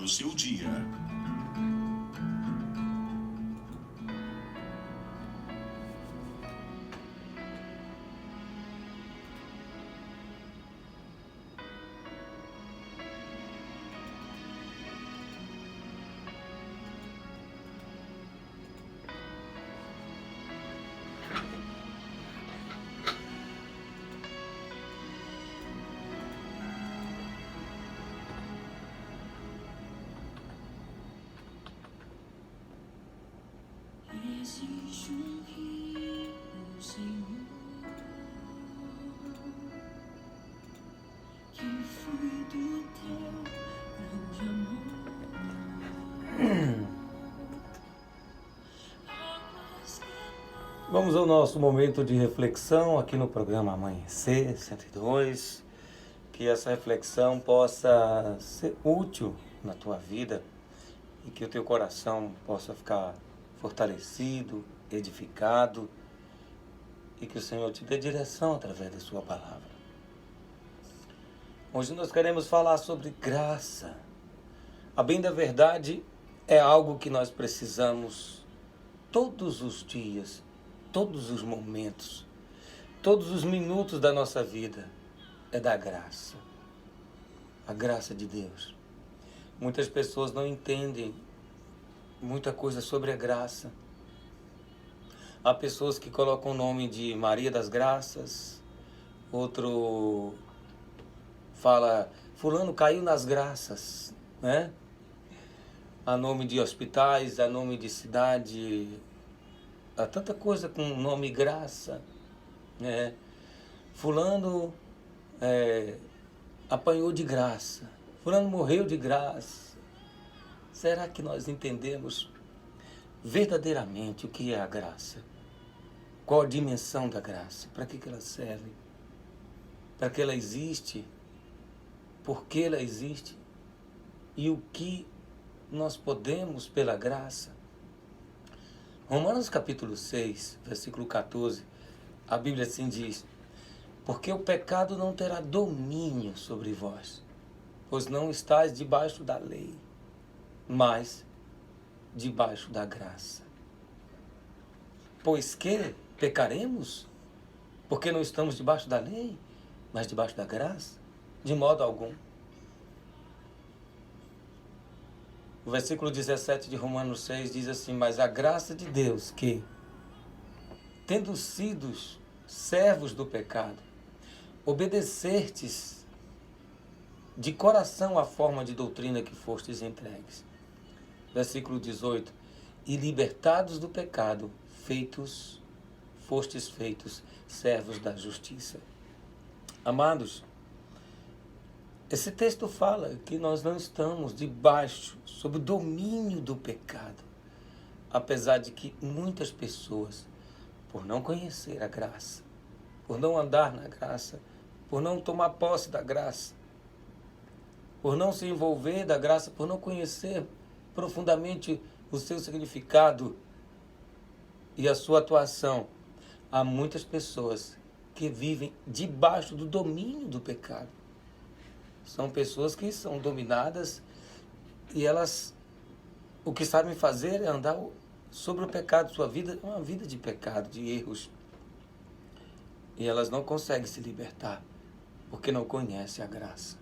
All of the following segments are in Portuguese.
o seu dia. Existe rio, Senhor, que flui do teu grande amor. Vamos ao nosso momento de reflexão aqui no programa Amanhecer 102. Que essa reflexão possa ser útil na tua vida e que o teu coração possa ficar fortalecido, edificado e que o Senhor te dê direção através da sua palavra. Hoje nós queremos falar sobre graça. A bem da verdade é algo que nós precisamos todos os dias, todos os momentos, todos os minutos da nossa vida, é da graça. A graça de Deus. Muitas pessoas não entendem muita coisa sobre a graça. Há pessoas que colocam o nome de Maria das Graças, outro fala, fulano caiu nas graças, né? Há nome de hospitais, há nome de cidade, há tanta coisa com o nome graça, né? Fulano apanhou de graça, fulano morreu de graça. Será que nós entendemos verdadeiramente o que é a graça? Qual a dimensão da graça? Para que ela serve? Para que ela existe? Por que ela existe? E o que nós podemos pela graça? Romanos capítulo 6, versículo 14, a Bíblia assim diz: porque o pecado não terá domínio sobre vós, pois não estáis debaixo da lei, mas debaixo da graça. Pois que pecaremos? Porque não estamos debaixo da lei, mas debaixo da graça? De modo algum. O versículo 17 de Romanos 6 diz assim: mas a graça de Deus que, tendo sido servos do pecado, obedecertes de coração à forma de doutrina que fostes entregues. Versículo 18. E libertados do pecado, fostes feitos servos da justiça. Amados, esse texto fala que nós não estamos debaixo, sob o domínio do pecado. Apesar de que muitas pessoas, por não conhecer a graça, por não andar na graça, por não tomar posse da graça, por não se envolver da graça, por não conhecer profundamente o seu significado e a sua atuação, há muitas pessoas que vivem debaixo do domínio do pecado. São pessoas que são dominadas e elas, o que sabem fazer é andar sobre o pecado. Sua vida é uma vida de pecado, de erros. E elas não conseguem se libertar, porque não conhecem a graça.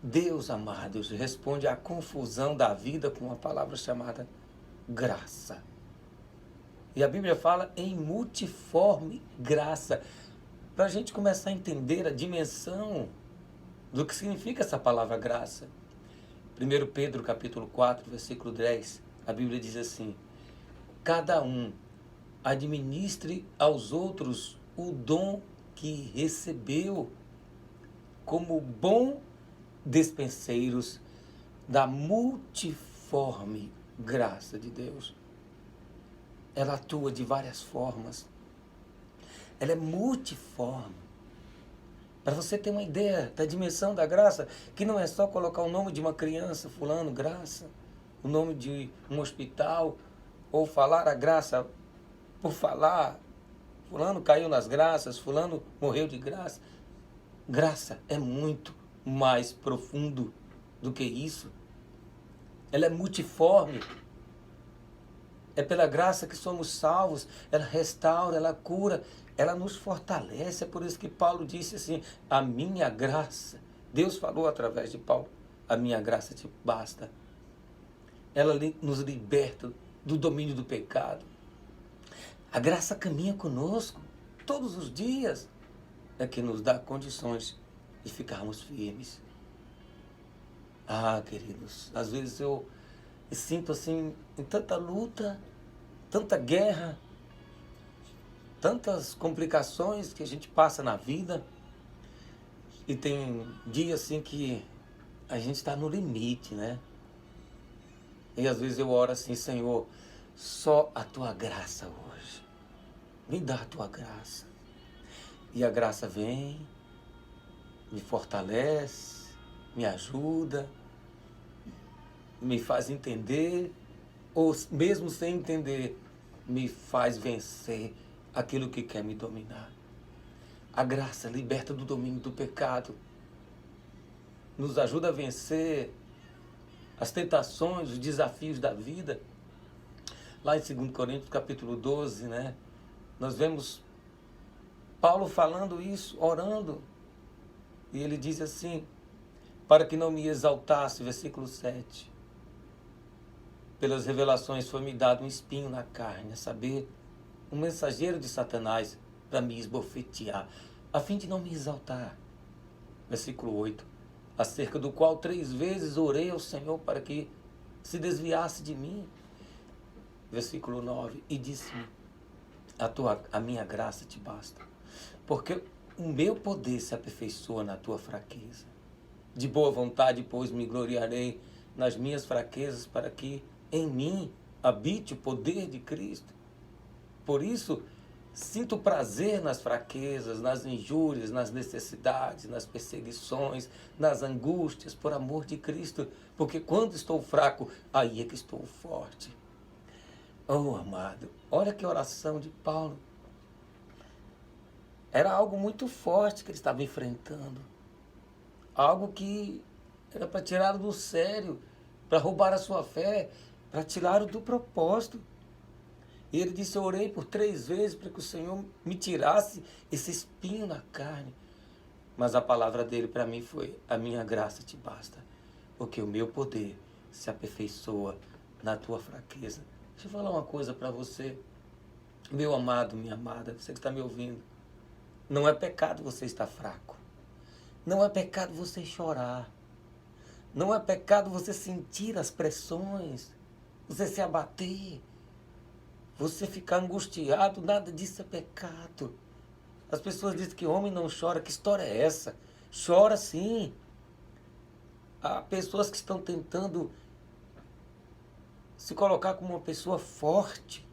Deus, amados, responde à confusão da vida com uma palavra chamada graça. E a Bíblia fala em multiforme graça. Para a gente começar a entender a dimensão do que significa essa palavra graça. 1 Pedro capítulo 4, versículo 10, a Bíblia diz assim: cada um administre aos outros o dom que recebeu, como bom despenseiros da multiforme graça de Deus. Ela atua de várias formas. Ela é multiforme. Para você ter uma ideia da dimensão da graça, que não é só colocar o nome de uma criança, fulano, graça, o nome de um hospital, ou falar a graça por falar, fulano caiu nas graças, fulano morreu de graça. Graça é muito mais profundo do que isso. ela é multiforme. É pela graça que somos salvos, ela restaura, ela cura, ela nos fortalece. É por isso que Paulo disse assim, a minha graça, Deus falou através de Paulo, a minha graça te basta. Ela nos liberta do domínio do pecado. A graça caminha conosco todos os dias, é que nos dá condições de ficarmos firmes. Ah, queridos, às vezes eu me sinto assim, em tanta luta, tanta guerra, tantas complicações que a gente passa na vida, e tem dias assim que a gente está no limite, né? E às vezes eu oro assim, Senhor, só a tua graça hoje, me dá a tua graça. E a graça vem, me fortalece, me ajuda, me faz entender, ou mesmo sem entender, me faz vencer aquilo que quer me dominar. A graça liberta do domínio do pecado, nos ajuda a vencer as tentações, os desafios da vida. Lá em 2 Coríntios capítulo 12, né, nós vemos Paulo falando isso, orando, e ele diz assim, para que não me exaltasse, versículo 7, pelas revelações foi-me dado um espinho na carne, a saber, um mensageiro de Satanás para me esbofetear, a fim de não me exaltar. Versículo 8, acerca do qual 3 vezes orei ao Senhor para que se desviasse de mim. Versículo 9, e disse-me, a minha graça te basta, porque o meu poder se aperfeiçoa na tua fraqueza. De boa vontade, pois, me gloriarei nas minhas fraquezas, para que em mim habite o poder de Cristo. Por isso, sinto prazer nas fraquezas, nas injúrias, nas necessidades, nas perseguições, nas angústias, por amor de Cristo, porque quando estou fraco, aí é que estou forte. Oh, amado, olha que oração de Paulo. Era algo muito forte que ele estava enfrentando. Algo que era para tirar do sério, para roubar a sua fé, para tirar do propósito. E ele disse, eu orei por 3 vezes para que o Senhor me tirasse esse espinho na carne. Mas a palavra dele para mim foi, a minha graça te basta, porque o meu poder se aperfeiçoa na tua fraqueza. Deixa eu falar uma coisa para você, meu amado, minha amada, você que está me ouvindo. Não é pecado você estar fraco. Não é pecado você chorar. Não é pecado você sentir as pressões, você se abater, você ficar angustiado, nada disso é pecado. As pessoas dizem que homem não chora, que história é essa? Chora sim. Há pessoas que estão tentando se colocar como uma pessoa forte.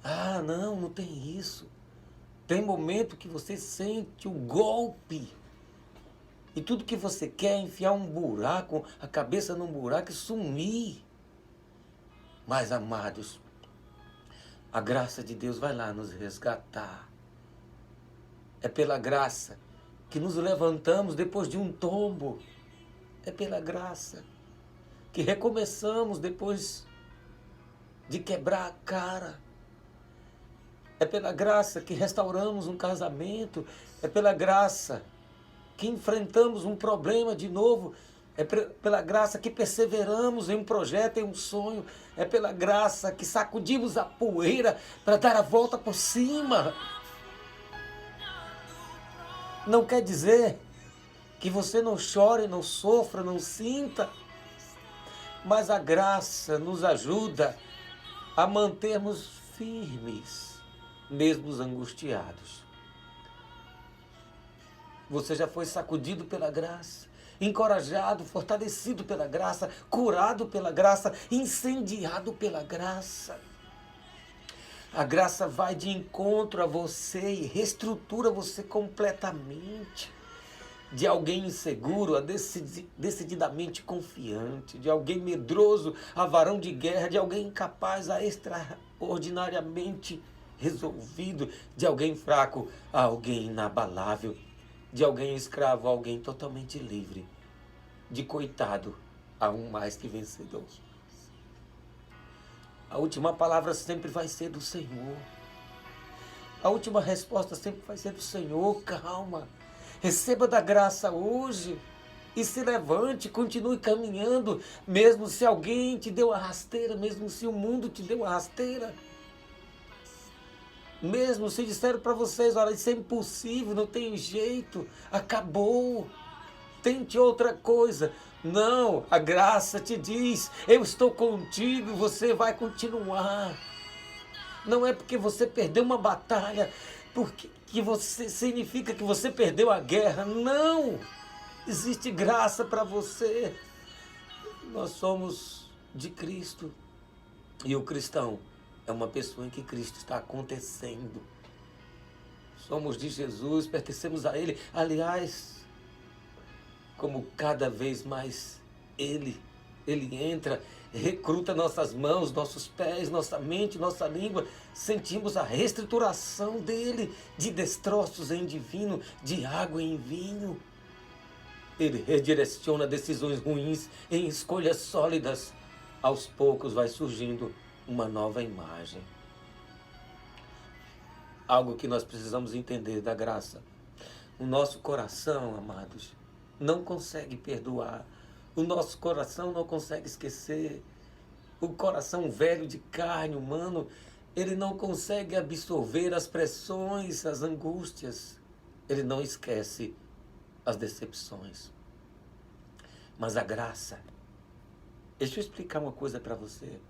Ah, não tem isso. Tem momento que você sente o golpe. E tudo que você quer é enfiar um buraco, a cabeça num buraco e sumir. Mas, amados, a graça de Deus vai lá nos resgatar. É pela graça que nos levantamos depois de um tombo. É pela graça que recomeçamos depois de quebrar a cara. É pela graça que restauramos um casamento. É pela graça que enfrentamos um problema de novo. É pela graça que perseveramos em um projeto, em um sonho. É pela graça que sacudimos a poeira para dar a volta por cima. Não quer dizer que você não chore, não sofra, não sinta. Mas a graça nos ajuda a mantermos firmes, mesmo angustiados. Você já foi sacudido pela graça, encorajado, fortalecido pela graça, curado pela graça, incendiado pela graça. A graça vai de encontro a você e reestrutura você completamente. De alguém inseguro a decididamente confiante, de alguém medroso a varão de guerra, de alguém incapaz a extraordinariamente resolvido, de alguém fraco a alguém inabalável, de alguém escravo a alguém totalmente livre, de coitado a um mais que vencedor. A última palavra sempre vai ser do Senhor. A última resposta sempre vai ser do Senhor. Calma. Receba da graça hoje. E se levante, continue caminhando. Mesmo se alguém te deu uma rasteira. Mesmo se o mundo te deu uma rasteira. Mesmo se disseram para vocês, olha, isso é impossível, não tem jeito. Acabou. Tente outra coisa. Não, a graça te diz, eu estou contigo, você vai continuar. Não é porque você perdeu uma batalha, porque que você significa que você perdeu a guerra. Não! Existe graça para você. Nós somos de Cristo. E o cristão é uma pessoa em que Cristo está acontecendo. Somos de Jesus, pertencemos a Ele. Aliás, como cada vez mais Ele entra, recruta nossas mãos, nossos pés, nossa mente, nossa língua, sentimos a reestruturação dele, de destroços em divino, de água em vinho. Ele redireciona decisões ruins em escolhas sólidas. Aos poucos vai surgindo uma nova imagem. Algo que nós precisamos entender da graça. O nosso coração, amados, não consegue perdoar. O nosso coração não consegue esquecer. O coração velho de carne humano, ele não consegue absorver as pressões, as angústias. Ele não esquece as decepções. Mas a graça, deixa eu explicar uma coisa para você.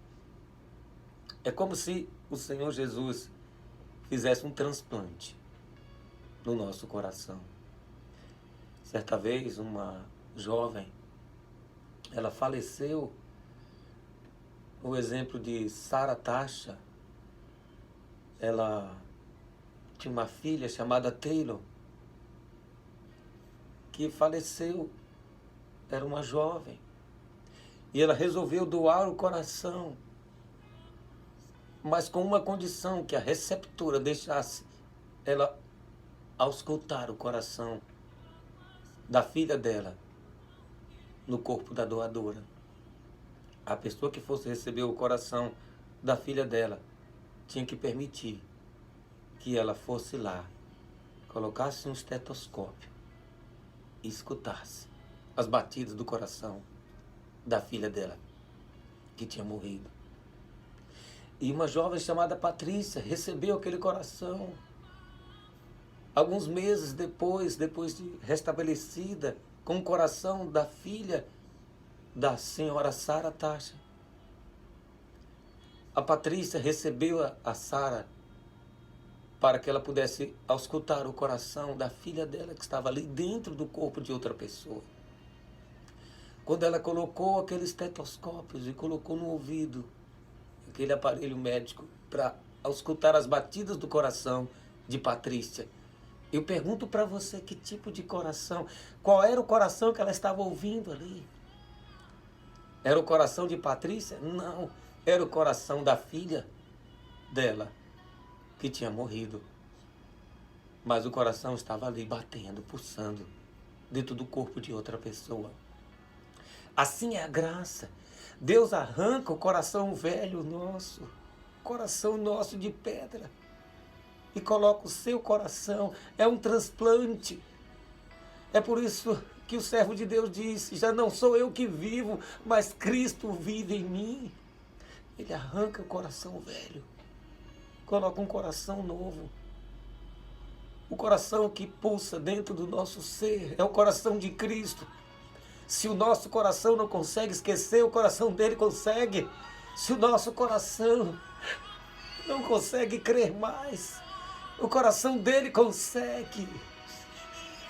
É como se o Senhor Jesus fizesse um transplante no nosso coração. Certa vez, uma jovem, ela faleceu. O exemplo de Sarah Tasha, ela tinha uma filha chamada Taylor, que faleceu, era uma jovem, e ela resolveu doar o coração, mas com uma condição, que a receptora deixasse ela auscultar o coração da filha dela no corpo da doadora. A pessoa que fosse receber o coração da filha dela tinha que permitir que ela fosse lá, colocasse um estetoscópio e escutasse as batidas do coração da filha dela, que tinha morrido. E uma jovem chamada Patrícia recebeu aquele coração. Alguns meses depois de restabelecida, com o coração da filha da senhora Sarah Tasha. A Patrícia recebeu a Sarah para que ela pudesse auscultar o coração da filha dela, que estava ali dentro do corpo de outra pessoa. Quando ela colocou aquele estetoscópio e colocou no ouvido, aquele aparelho médico, para auscultar as batidas do coração de Patrícia, eu pergunto para você, que tipo de coração? Qual era o coração que ela estava ouvindo ali? Era o coração de Patrícia? Não, era o coração da filha dela, que tinha morrido. Mas o coração estava ali batendo, pulsando, dentro do corpo de outra pessoa. Assim é a graça. Deus arranca o coração velho nosso, coração nosso de pedra, e coloca o seu coração. É um transplante. É por isso que o servo de Deus disse: já não sou eu que vivo, mas Cristo vive em mim. Ele arranca o coração velho, coloca um coração novo. O coração que pulsa dentro do nosso ser é o coração de Cristo. Se o nosso coração não consegue esquecer, o coração dele consegue. Se o nosso coração não consegue crer mais, o coração dele consegue.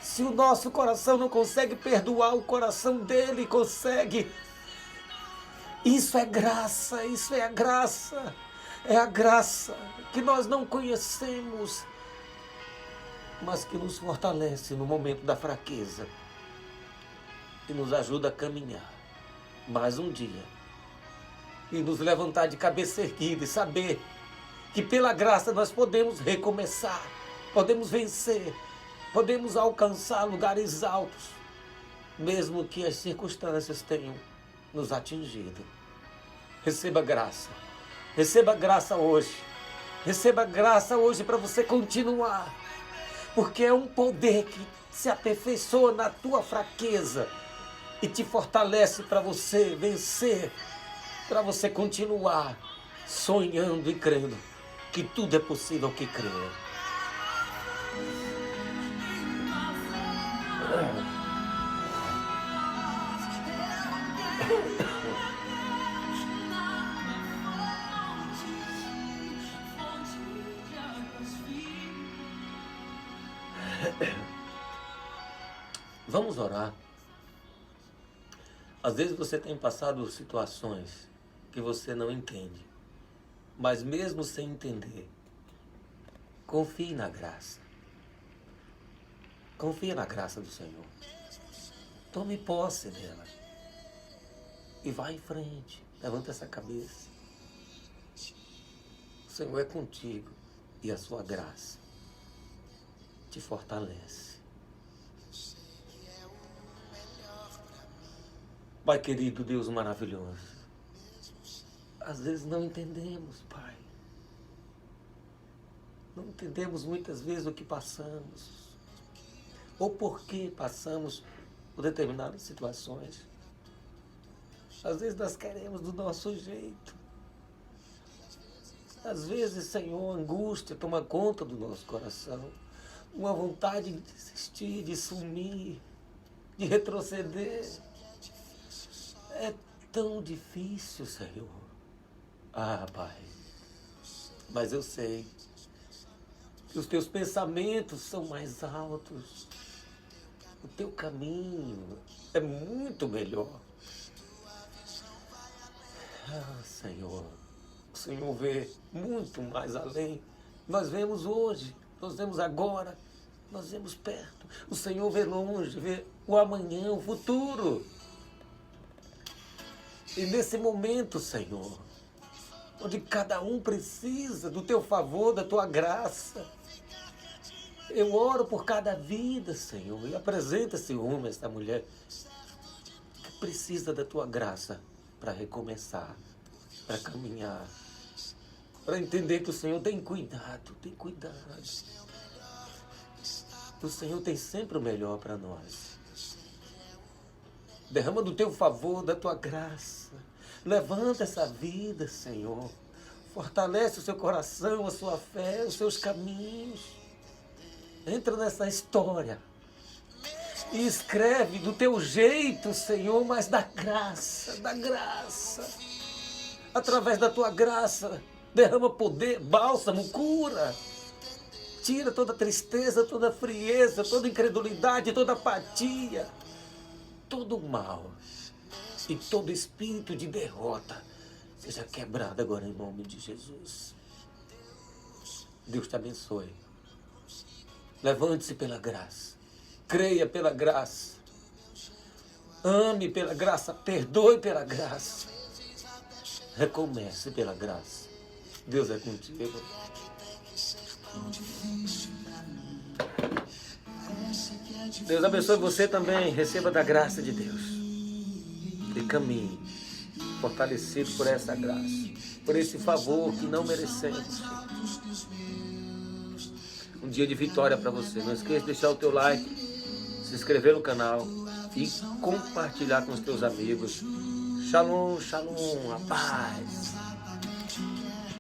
Se o nosso coração não consegue perdoar, o coração dele consegue. Isso é graça, isso é a graça. É a graça que nós não conhecemos, mas que nos fortalece no momento da fraqueza e nos ajuda a caminhar mais um dia e nos levantar de cabeça erguida e saber que pela graça nós podemos recomeçar, podemos vencer, podemos alcançar lugares altos, mesmo que as circunstâncias tenham nos atingido. Receba graça. Receba graça hoje. Receba graça hoje para você continuar. Porque é um poder que se aperfeiçoa na tua fraqueza e te fortalece para você vencer, para você continuar sonhando e crendo que tudo é possível que crê. Vamos orar. Às vezes você tem passado situações que você não entende, mas mesmo sem entender, confie na graça. Confie na graça do Senhor. Tome posse dela e vá em frente. Levanta essa cabeça. O Senhor é contigo e a sua graça te fortalece. Pai querido, Deus maravilhoso, às vezes não entendemos, Pai. Não entendemos muitas vezes o que passamos, ou por que passamos por determinadas situações. Às vezes nós queremos do nosso jeito. Às vezes, Senhor, a angústia toma conta do nosso coração. Uma vontade de desistir, de sumir, de retroceder. É tão difícil, Senhor. Ah, Pai, mas eu sei que os teus pensamentos são mais altos. O teu caminho é muito melhor. Ah, Senhor, o Senhor vê muito mais além. Nós vemos hoje, nós vemos agora, nós vemos perto. O Senhor vê longe, vê o amanhã, o futuro. E nesse momento, Senhor, onde cada um precisa do teu favor, da tua graça, eu oro por cada vida, Senhor, e apresenta esse homem, essa mulher, que precisa da tua graça para recomeçar, para caminhar, para entender que o Senhor tem cuidado, tem cuidado. O Senhor tem sempre o melhor para nós. Derrama do teu favor, da tua graça. Levanta essa vida, Senhor. Fortalece o seu coração, a sua fé, os seus caminhos. Entra nessa história e escreve do teu jeito, Senhor, mas da graça, da graça. Através da tua graça, derrama poder, bálsamo, cura. Tira toda tristeza, toda frieza, toda incredulidade, toda apatia. Todo mal e todo espírito de derrota seja quebrado agora em nome de Jesus. Deus te abençoe. Levante-se pela graça. Creia pela graça. Ame pela graça. Perdoe pela graça. Recomece pela graça. Deus é contigo. Deus abençoe você também. Receba da graça de Deus. E caminhe fortalecido por essa graça, por esse favor que não merecemos. Um dia de vitória para você. Não esqueça de deixar o teu like, se inscrever no canal e compartilhar com os teus amigos. Shalom, shalom, a paz.